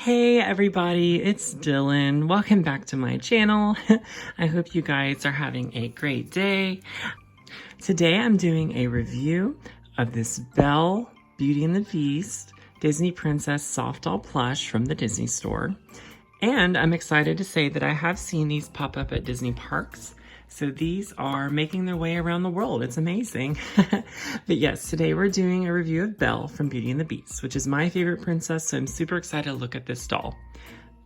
Hey everybody, it's Dylan. Welcome back to my channel. I hope you guys are having a great day. Today I'm doing a review of this Belle Beauty and the Beast Disney Princess Soft Doll Plush from the Disney Store. And I'm excited to say that I have seen these pop up at Disney parks. So these are making their way around the world. It's amazing. But yes, today we're doing a review of Belle from Beauty and the Beast, which is my favorite princess, so I'm super excited to look at this doll.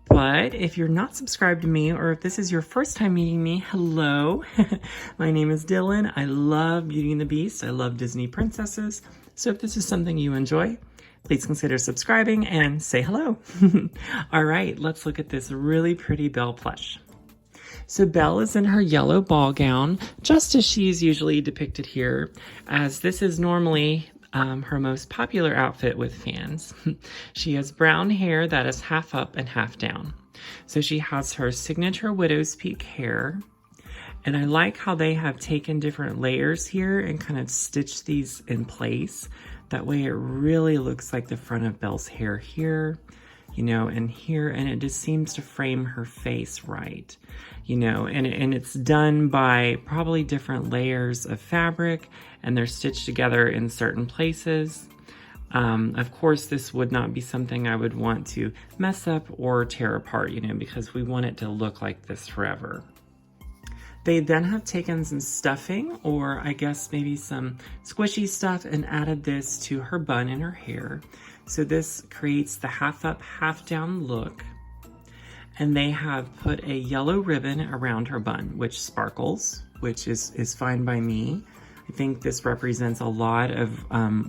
But if you're not subscribed to me, or if this is your first time meeting me, hello. My name is Dylan. I love Beauty and the Beast. I love Disney princesses. So if this is something you enjoy, please consider subscribing and say hello. All right, let's look at this really pretty Belle plush. So Belle is in her yellow ball gown, just as she's usually depicted here, as this is normally her most popular outfit with fans. She has brown hair that is half up and half down. So she has her signature widow's peak hair. And I like how they have taken different layers here and kind of stitched these in place. That way it really looks like the front of Belle's hair here, you know, and here, and it just seems to frame her face right, you know, and it's done by probably different layers of fabric, and they're stitched together in certain places. Of course, this would not be something I would want to mess up or tear apart, you know, because we want it to look like this forever. They then have taken some stuffing, or I guess maybe some squishy stuff, and added this to her bun and her hair. So this creates the half up, half down look. And they have put a yellow ribbon around her bun, which sparkles, which is fine by me. I think this represents a lot of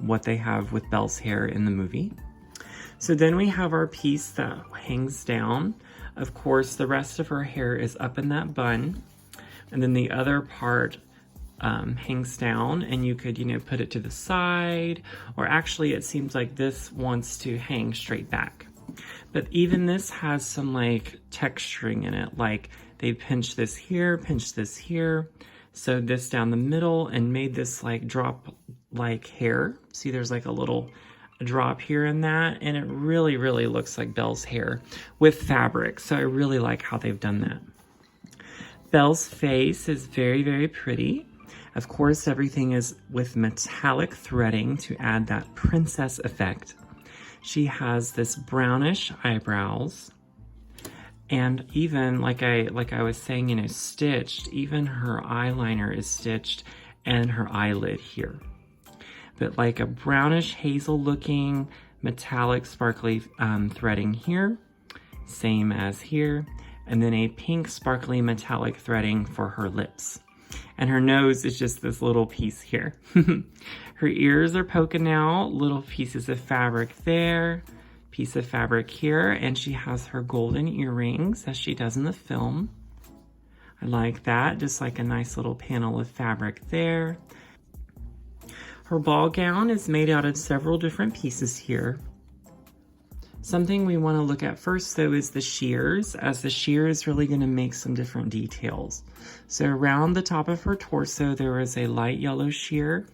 what they have with Belle's hair in the movie. So then we have our piece that hangs down. Of course, the rest of her hair is up in that bun. And then the other part hangs down, and you could, you know, put it to the side, or actually it seems like this wants to hang straight back. But even this has some like texturing in it, like they pinched this here, sewed this down the middle, and made this like drop like hair. See, there's like a little drop here in that, and it really, really looks like Belle's hair with fabric. So I really like how they've done that. Belle's face is very, very pretty. Of course, everything is with metallic threading to add that princess effect. She has this brownish eyebrows, and even like I was saying, you know, stitched. Even her eyeliner is stitched, and her eyelid here. But like a brownish hazel looking metallic sparkly threading here, same as here. And then a pink sparkly metallic threading for her lips. And her nose is just this little piece here. Her ears are poking out, little pieces of fabric there, piece of fabric here, and she has her golden earrings as she does in the film. I like that, just like a nice little panel of fabric there. Her ball gown is made out of several different pieces here. Something we want to look at first, though, is the shears, as the shear is really going to make some different details. So around the top of her torso, there is a light yellow shear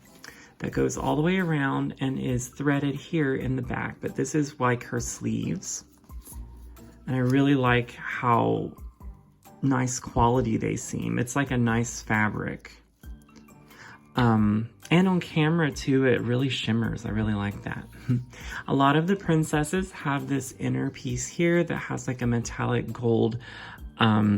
that goes all the way around and is threaded here in the back. But this is like her sleeves. And I really like how nice quality they seem. It's like a nice fabric. And on camera too, it really shimmers. I really like that. A lot of the princesses have this inner piece here that has like a metallic gold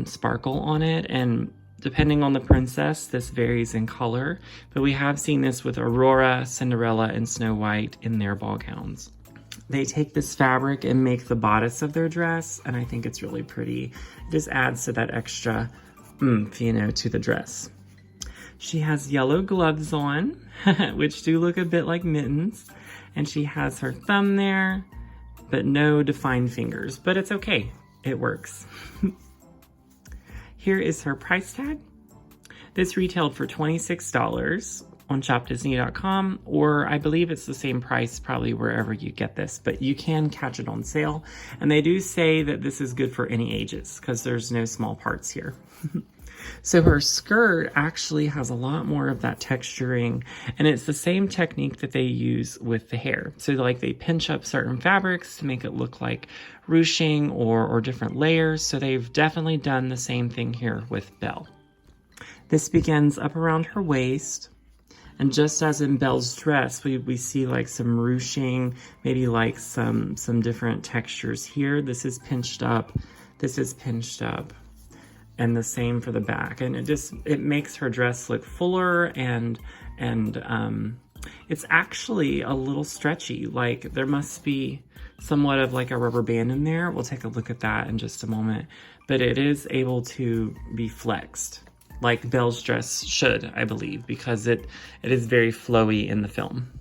sparkle on it. And depending on the princess, this varies in color. But we have seen this with Aurora, Cinderella, and Snow White in their ball gowns. They take this fabric and make the bodice of their dress. And I think it's really pretty. It just adds to that extra oomph, you know, to the dress. She has yellow gloves on, which do look a bit like mittens. And she has her thumb there, but no defined fingers. But it's okay. It works. Here is her price tag. This retailed for $26 on ShopDisney.com, or I believe it's the same price probably wherever you get this, but you can catch it on sale. And they do say that this is good for any ages because there's no small parts here. So her skirt actually has a lot more of that texturing, and it's the same technique that they use with the hair. So like they pinch up certain fabrics to make it look like ruching or different layers. So they've definitely done the same thing here with Belle. This begins up around her waist. And just as in Belle's dress, we see like some ruching, maybe like some different textures here. This is pinched up, this is pinched up, and the same for the back. And it makes her dress look fuller and it's actually a little stretchy. Like there must be somewhat of like a rubber band in there. We'll take a look at that in just a moment. But it is able to be flexed, like Belle's dress should, I believe, because it is very flowy in the film.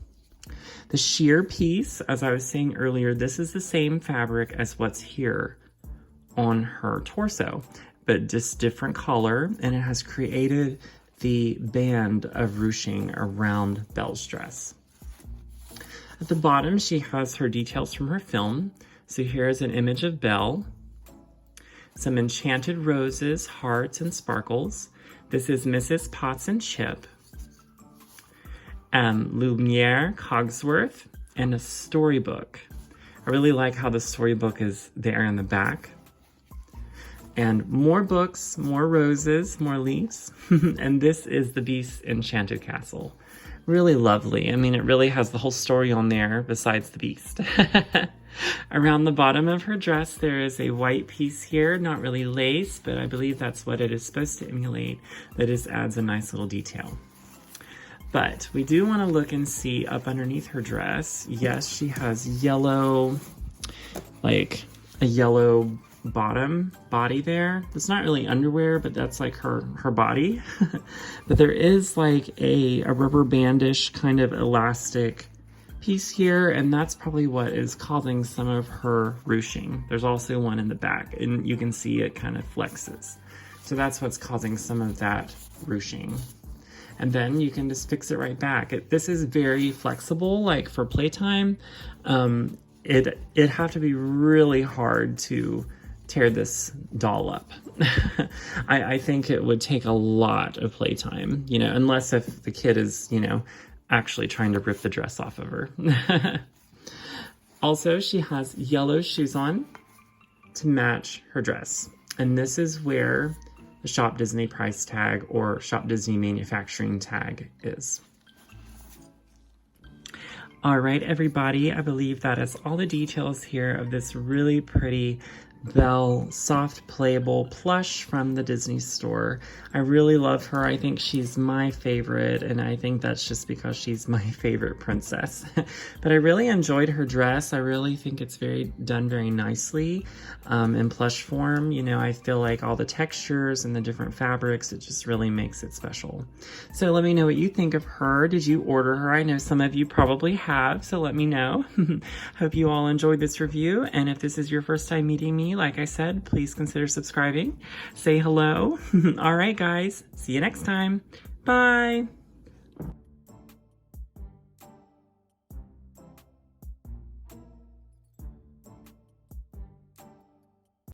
The sheer piece, as I was saying earlier, this is the same fabric as what's here on her torso, but just different color, and it has created the band of ruching around Belle's dress. At the bottom, she has her details from her film. So here's an image of Belle, some enchanted roses, hearts, and sparkles. This is Mrs. Potts and Chip, Lumiere, Cogsworth, and a storybook. I really like how the storybook is there in the back. And more books, more roses, more leaves. And this is the Beast's Enchanted Castle. Really lovely. I mean, it really has the whole story on there besides the Beast. Around the bottom of her dress, there is a white piece here, not really lace, but I believe that's what it is supposed to emulate. That just adds a nice little detail. But we do want to look and see up underneath her dress. Yes, she has yellow, like a yellow body there. It's not really underwear, but that's like her body. But there is like a rubber bandish kind of elastic piece here, and that's probably what is causing some of her ruching. There's also one in the back, and you can see it kind of flexes. So that's what's causing some of that ruching. And then you can just fix it right back. This is very flexible, like for playtime. It'd have to be really hard to tear this doll up. I think it would take a lot of playtime, you know, unless if the kid is, you know, actually trying to rip the dress off of her. Also, she has yellow shoes on to match her dress. And this is where the Shop Disney price tag or Shop Disney manufacturing tag is. All right, everybody, I believe that is all the details here of this really pretty Belle soft playable plush from the Disney store. I really love her. I think she's my favorite, and I think that's just because she's my favorite princess. But I really enjoyed her dress. I really think it's done very nicely in plush form. You know, I feel like all the textures and the different fabrics, it just really makes it special. So let me know what you think of her. Did you order her? I know some of you probably have, so let me know. Hope you all enjoyed this review, and if this is your first time meeting me, like I said, please consider subscribing. Say hello. All right, guys. See you next time. Bye.